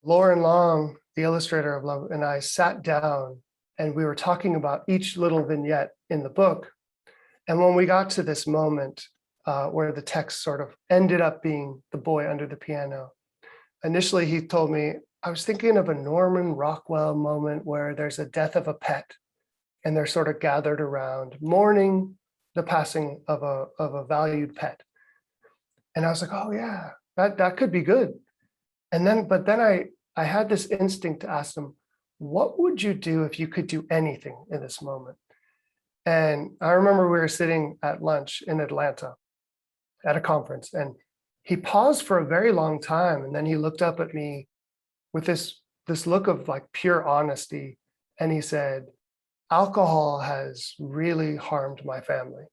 Loren Long, the illustrator of Love, and I sat down and we were talking about each little vignette in the book. And when we got to this moment where the text sort of ended up being the boy under the piano, initially he told me, I was thinking of a Norman Rockwell moment where there's a death of a pet and they're sort of gathered around mourning the passing of a valued pet. And I was like, oh yeah, that could be good. But then I had this instinct to ask them, what would you do if you could do anything in this moment? And I remember we were sitting at lunch in Atlanta at a conference, and he paused for a very long time. And then he looked up at me with this look of like pure honesty. And he said, alcohol has really harmed my family.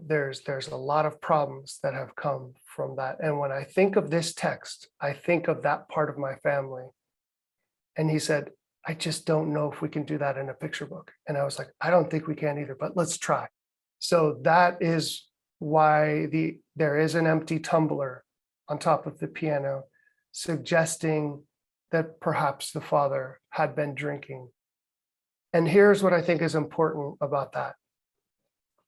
There's a lot of problems that have come from that. And when I think of this text, I think of that part of my family. And he said, I just don't know if we can do that in a picture book. And I was like, I don't think we can either, but let's try. So that is why there is an empty tumbler on top of the piano, suggesting that perhaps the father had been drinking. And here's what I think is important about that.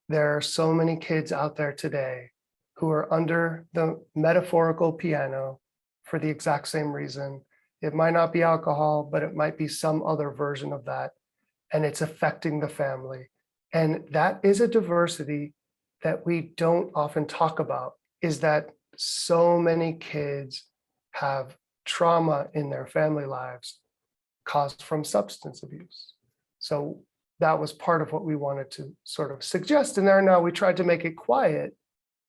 There are so many kids out there today who are under the metaphorical piano for the exact same reason. It might not be alcohol, but it might be some other version of that. And it's affecting the family. And that is a diversity that we don't often talk about, is that so many kids have trauma in their family lives caused from substance abuse. So that was part of what we wanted to sort of suggest in there. Now we tried to make it quiet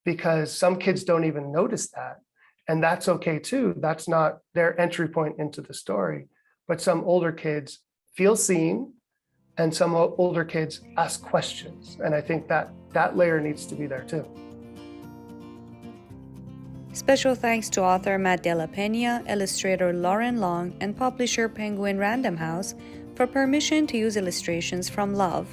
because some kids don't even notice that. And that's okay too. That's not their entry point into the story. But some older kids feel seen and some older kids ask questions. And I think that layer needs to be there too. Special thanks to author Matt de la Peña, illustrator Loren Long, and publisher Penguin Random House for permission to use illustrations from Love.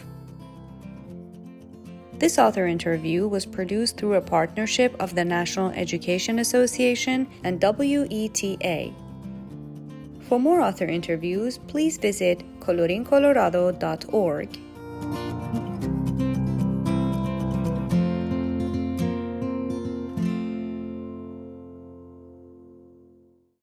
This author interview was produced through a partnership of the National Education Association and WETA. For more author interviews, please visit colorincolorado.org.